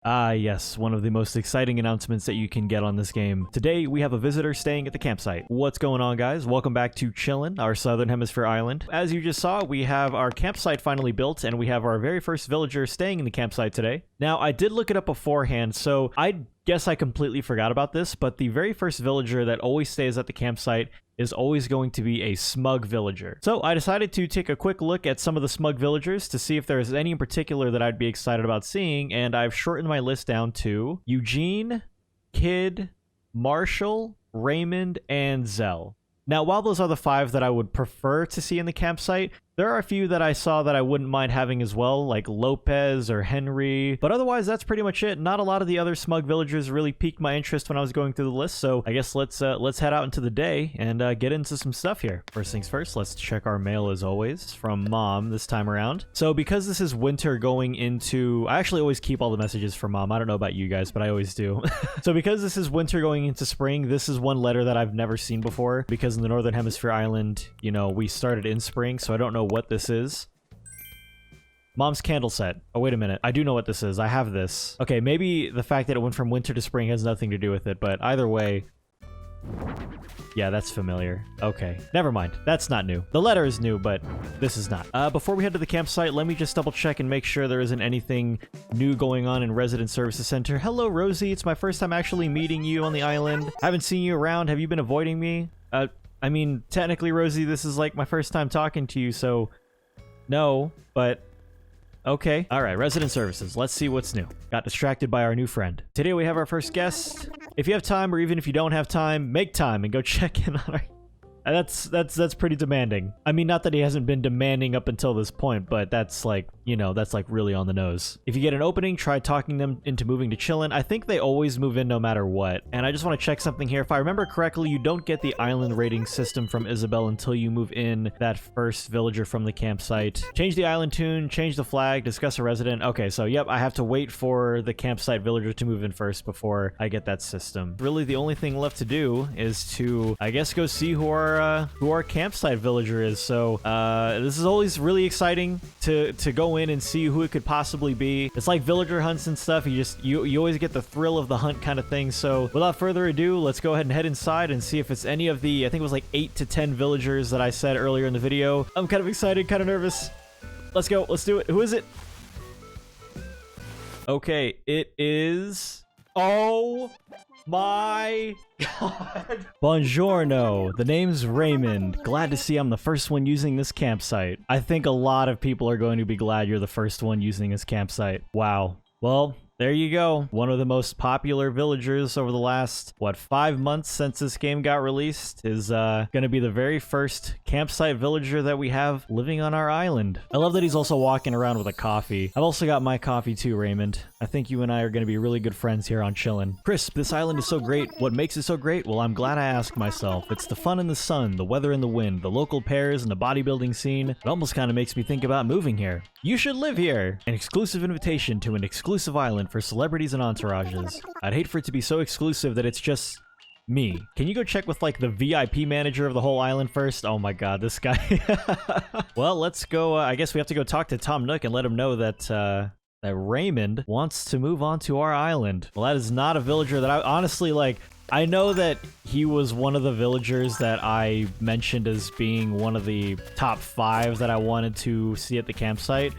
Ah, yes, one of the most exciting announcements that you can get on this game. Today, we have a visitor staying at the campsite. What's going on, guys? Welcome back to Chillin', our Southern Hemisphere island. As you just saw, we have our campsite finally built, and we have our very first villager staying in the campsite today. Now, I did look it up beforehand, so I guess I completely forgot about this, but the very first villager that always stays at the campsite is always going to be a smug villager. So I decided to take a quick look at some of the smug villagers to see if there's any in particular that I'd be excited about seeing, and I've shortened my list down to Eugene, Kid, Marshall, Raymond, and Zell. Now, while those are the 5 that I would prefer to see in the campsite, there are a few that I saw that I wouldn't mind having as well, like Lopez or Henry, but otherwise that's pretty much it. Not a lot of the other smug villagers really piqued my interest when I was going through the list, so I guess let's head out into the day and get into some stuff here. First things first, let's check our mail as always from Mom this time around. So because this is winter going into, I actually always keep all the messages from Mom. I don't know about you guys, but I always do. So because this is winter going into spring, this is one letter that I've never seen before, because in the Northern Hemisphere island, you know, we started in spring, so I don't know what this is. Mom's candle set. Oh, wait a minute. I do know what this is. I have this. Okay, maybe the fact that it went from winter to spring has nothing to do with it, but either way... Yeah, that's familiar. Okay, never mind. That's not new. The letter is new, but this is not. Before we head to the campsite, let me just double check and make sure there isn't anything new going on in Resident Services Center. Hello, Rosie. It's my first time actually meeting you on the island. I haven't seen you around. Have you been avoiding me? I mean, technically, Rosie, this is like my first time talking to you, so... No, but... Okay. Alright, Resident Services. Let's see what's new. Got distracted by our new friend. Today we have our first guest. If you have time, or even if you don't have time, make time and go check in on our... That's pretty demanding. I mean, not that he hasn't been demanding up until this point, but that's like, you know, that's like really on the nose. If you get an opening, try talking them into moving to Chillin'. I think they always move in no matter what. And I just want to check something here. If I remember correctly, you don't get the island rating system from Isabel until you move in that first villager from the campsite. Change the island tune, change the flag, discuss a resident. Okay, so yep, I have to wait for the campsite villager to move in first before I get that system. Really, the only thing left to do is to, I guess, go see who our campsite villager is. So this is always really exciting to go in and see who it could possibly be. It's like villager hunts and stuff. You always get the thrill of the hunt kind of thing. So without further ado, let's go ahead and head inside and see if it's any of the, I think it was like 8 to 10 villagers that I said earlier in the video. I'm kind of excited, kind of nervous. Let's go. Let's do it. Who is it? Okay, it is... Oh my god. Buongiorno. The name's Raymond. Glad to see I'm the first one using this campsite. I think a lot of people are going to be glad you're the first one using this campsite. Wow. Well, there you go. One of the most popular villagers over the last, what, 5 months since this game got released is going to be the very first campsite villager that we have living on our island. I love that he's also walking around with a coffee. I've also got my coffee too, Raymond. I think you and I are going to be really good friends here on Chillin'. Crisp, this island is so great. What makes it so great? Well, I'm glad I asked myself. It's the fun in the sun, the weather and the wind, the local pears and the bodybuilding scene. It almost kind of makes me think about moving here. You should live here! An exclusive invitation to an exclusive island for celebrities and entourages. I'd hate for it to be so exclusive that it's just me. Can you go check with like the VIP manager of the whole island first? Oh my god, this guy. Well, let's go. I guess we have to go talk to Tom Nook and let him know that that Raymond wants to move on to our island. Well, that is not a villager that I honestly like. I know that he was one of the villagers that I mentioned as being one of the top 5 that I wanted to see at the campsite.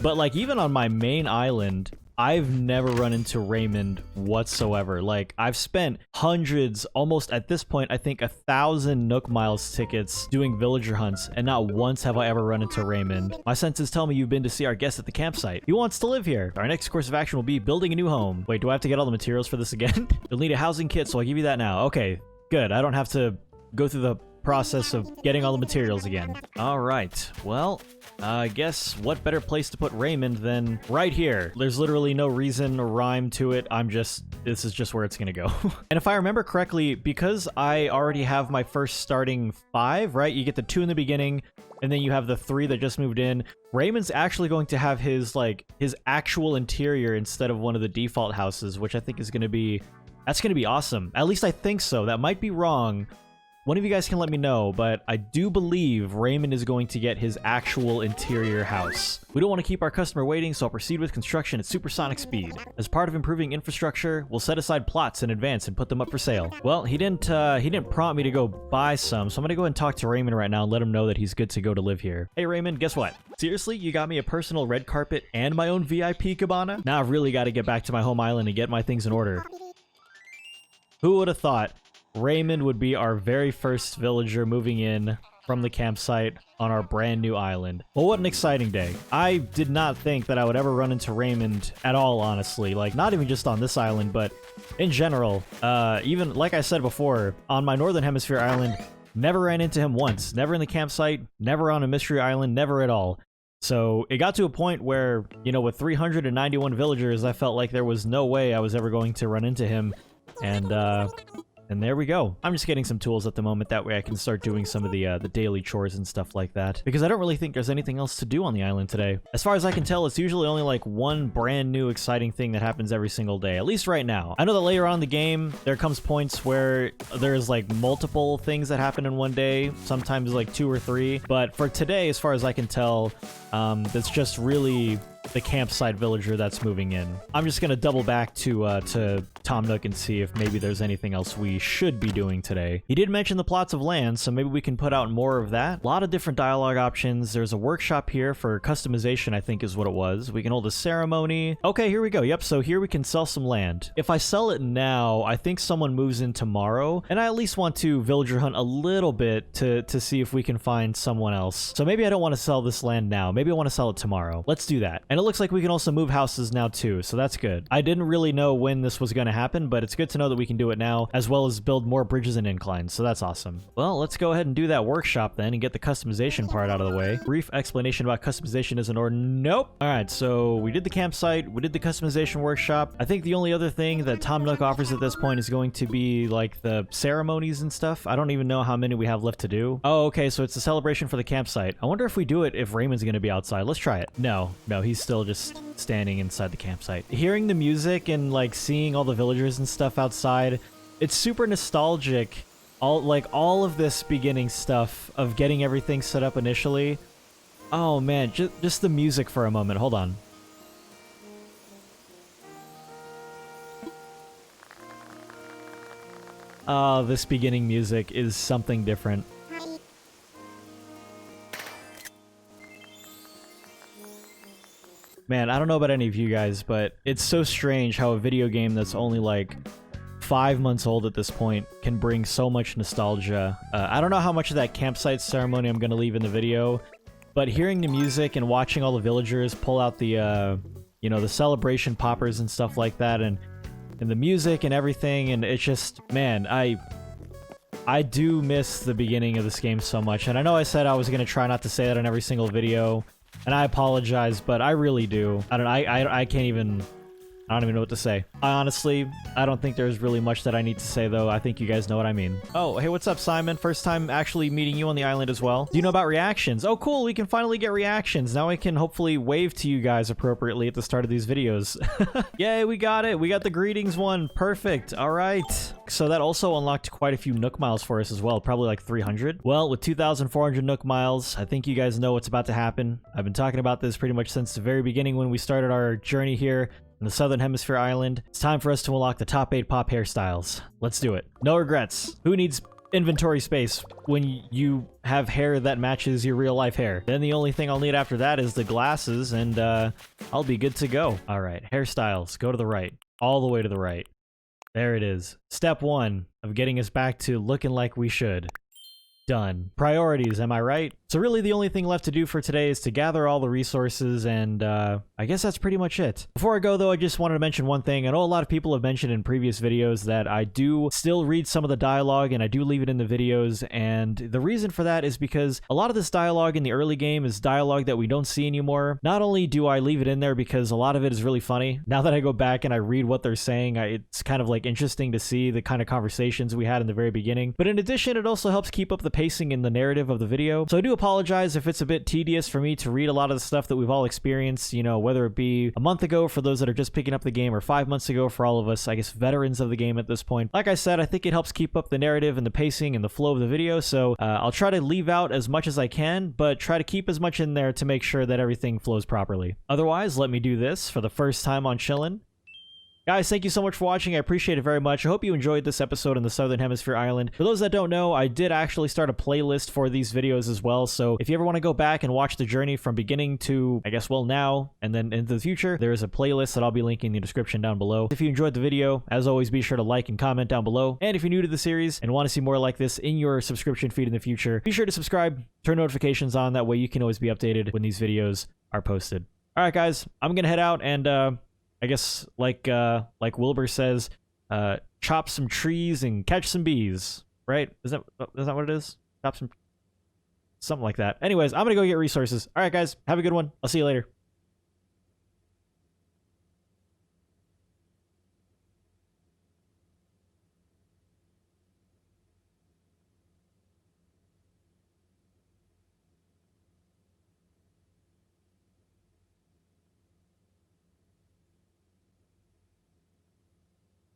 But like even on my main island, I've never run into Raymond whatsoever. Like, I've spent hundreds, almost at this point, I think 1,000 Nook Miles tickets doing villager hunts, and not once have I ever run into Raymond. My senses tell me you've been to see our guest at the campsite. He wants to live here. Our next course of action will be building a new home. Wait, do I have to get all the materials for this again? You'll need a housing kit, so I'll give you that now. Okay, good. I don't have to go through the process of getting all the materials again. All right, well, I guess what better place to put Raymond than right here? There's literally no reason or rhyme to it. This is just where it's gonna go. And if I remember correctly, because I already have my first starting 5, right? You get the 2 in the beginning, and then you have the 3 that just moved in. Raymond's actually going to have his actual interior instead of one of the default houses, which I think is gonna be, that's gonna be awesome. At least I think so. That might be wrong. one of you guys can let me know, but I do believe Raymond is going to get his actual interior house. We don't want to keep our customer waiting, so I'll proceed with construction at supersonic speed. As part of improving infrastructure, we'll set aside plots in advance and put them up for sale. Well, he didn't prompt me to go buy some, so I'm gonna go and talk to Raymond right now and let him know that he's good to go to live here. Hey Raymond, guess what? Seriously, you got me a personal red carpet and my own VIP cabana? Now I've really got to get back to my home island and get my things in order. Who would have thought Raymond would be our very first villager moving in from the campsite on our brand new island? Well, what an exciting day. I did not think that I would ever run into Raymond at all, honestly. Like, not even just on this island, but in general. Even, like I said before, on my Northern Hemisphere island, never ran into him once. Never in the campsite, never on a mystery island, never at all. So it got to a point where, you know, with 391 villagers, I felt like there was no way I was ever going to run into him. And there we go. I'm just getting some tools at the moment. That way I can start doing some of the daily chores and stuff like that. Because I don't really think there's anything else to do on the island today. As far as I can tell, it's usually only like one brand new exciting thing that happens every single day. At least right now. I know that later on in the game, there comes points where there's like multiple things that happen in one day. Sometimes like 2 or 3. But for today, as far as I can tell, that's just really the campsite villager that's moving in. I'm just gonna double back to Tom Nook and see if maybe there's anything else we should be doing today. He did mention the plots of land, so maybe we can put out more of that. A lot of different dialogue options. There's a workshop here for customization, I think is what it was. We can hold a ceremony. Okay, here we go. Yep, so here we can sell some land. If I sell it now, I think someone moves in tomorrow, and I at least want to villager hunt a little bit to see if we can find someone else. So maybe I don't want to sell this land now. Maybe I want to sell it tomorrow. Let's do that. And it looks like we can also move houses now too, so that's good. I didn't really know when this was going to happen, but it's good to know that we can do it now, as well as build more bridges and inclines, so that's awesome. Well, let's go ahead and do that workshop then and get the customization part out of the way. Brief explanation about customization is in order. Nope. Alright, so we did the campsite, we did the customization workshop. I think the only other thing that Tom Nook offers at this point is going to be like the ceremonies and stuff. I don't even know how many we have left to do. Oh, okay, so it's a celebration for the campsite. I wonder if we do it if Raymond's going to be outside. Let's try it. No, he's still just standing inside the campsite. Hearing the music and like seeing all the villagers and stuff outside, it's super nostalgic. All of this beginning stuff of getting everything set up initially. Oh man, just the music for a moment. Hold on. Oh, this beginning music is something different. Man, I don't know about any of you guys, but it's so strange how a video game that's only like 5 months old at this point can bring so much nostalgia. I don't know how much of that campsite ceremony I'm going to leave in the video, but hearing the music and watching all the villagers pull out the, you know, the celebration poppers and stuff like that, and the music and everything, and it's just, man, I do miss the beginning of this game so much, and I know I said I was going to try not to say that in every single video, and I apologize, but I really do. I can't even... I don't even know what to say. I don't think there's really much that I need to say, though. I think you guys know what I mean. Oh, hey, what's up, Simon? First time actually meeting you on the island as well. Do you know about reactions? Oh, cool. We can finally get reactions. Now I can hopefully wave to you guys appropriately at the start of these videos. Yay, we got it. We got the greetings one. Perfect. All right. So that also unlocked quite a few Nook miles for us as well. Probably like 300. Well, with 2,400 Nook miles, I think you guys know what's about to happen. I've been talking about this pretty much since the very beginning when we started our journey here in the Southern Hemisphere island. It's time for us to unlock the top 8 pop hairstyles. Let's do it. No regrets. Who needs inventory space when you have hair that matches your real life hair? Then the only thing I'll need after that is the glasses, and I'll be good to go. All right, hairstyles. Go to the right. All the way to the right. There it is. Step 1 of getting us back to looking like we should. Done. Priorities, am I right? So really the only thing left to do for today is to gather all the resources, and I guess that's pretty much it. Before I go though, I just wanted to mention one thing. I know a lot of people have mentioned in previous videos that I do still read some of the dialogue and I do leave it in the videos, and the reason for that is because a lot of this dialogue in the early game is dialogue that we don't see anymore. Not only do I leave it in there because a lot of it is really funny, now that I go back and I read what they're saying, it's kind of like interesting to see the kind of conversations we had in the very beginning, but in addition it also helps keep up the pacing and the narrative of the video. So I do apologize if it's a bit tedious for me to read a lot of the stuff that we've all experienced, you know, whether it be a month ago for those that are just picking up the game or 5 months ago for all of us, I guess, veterans of the game at this point. Like I said, I think it helps keep up the narrative and the pacing and the flow of the video, so I'll try to leave out as much as I can, but try to keep as much in there to make sure that everything flows properly. Otherwise, let me do this for the first time on Chillin'. Guys, thank you so much for watching. I appreciate it very much. I hope you enjoyed this episode in the Southern Hemisphere Island. For those that don't know, I did actually start a playlist for these videos as well, so if you ever want to go back and watch the journey from beginning to, I guess, well, now, and then into the future, there is a playlist that I'll be linking in the description down below. If you enjoyed the video, as always, be sure to like and comment down below. And if you're new to the series and want to see more like this in your subscription feed in the future, be sure to subscribe, turn notifications on, that way you can always be updated when these videos are posted. Alright guys, I'm gonna head out and I guess, like Wilbur says, chop some trees and catch some bees, right? Is that what it is? Chop some... something like that. Anyways, I'm gonna go get resources. Alright guys, have a good one. I'll see you later.